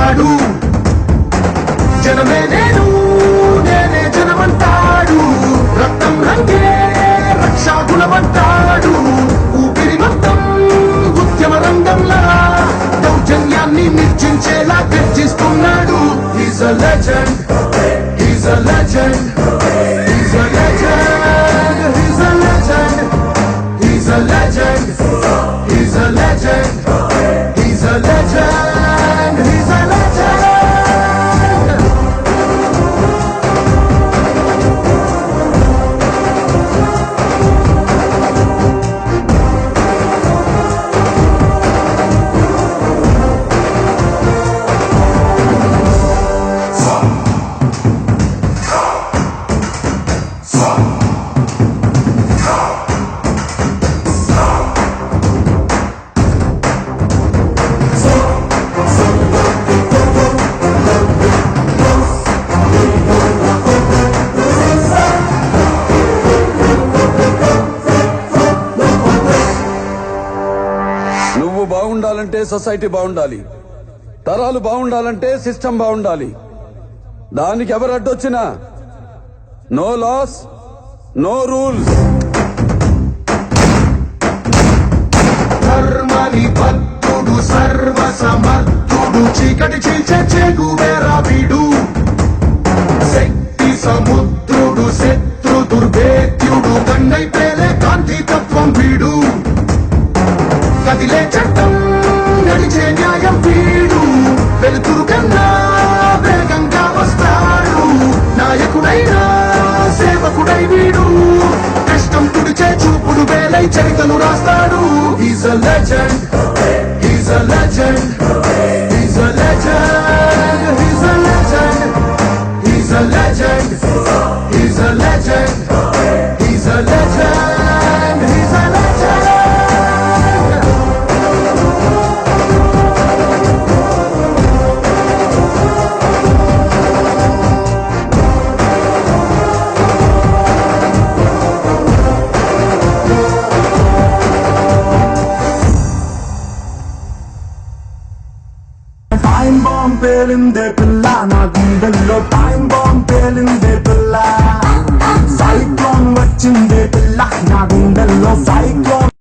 చేస్తాడు. జనమే నేను, నేనే జనమంటాడు. రక్తం రంగే రక్షాగుణమంటాడు. ఊపిరి మొత్తం ఉద్యమ రంగంలా దౌర్జన్యాన్ని నిర్జించేలా గర్జిస్తున్నాడు. He's a legend, he's a legend, he's a legend, he's a legend, he's a legend, he's a legend, he's a legend, he's a legend. నువ్వు బాగుండాలంటే సొసైటీ బాగుండాలి, తరాలు బాగుండాలంటే సిస్టమ్ బాగుండాలి. దానికి ఎవరు అడ్డొచ్చినా నో లాస్, నో రూల్స్. ధర్మని భక్తుడు సర్వ సమర్థుడు, చీకటి చీల్చే చెగువేరా వీడు. శక్తి సముద్రుడు, శత్రు దుర్భేద్యుడు, కన్నై పేలే కాంతి తత్వం వీడు. కదిలే చట్టం నడిచే న్యాయం వీడు. వెలుతురు కన్నా వేగంగా వస్తాడు. నాయకుడైనా సేవకుడై వీడు. కష్టం తుడిచే చూపుడు వేలై చరితలు రాస్తాడు. He's a legend, he's a legend, he's a legend, he's a legend, he's a legend, he's a legend, he's a legend, he's a legend. Time bomb పేలిందే పిల్ల నా గుండెల్లో.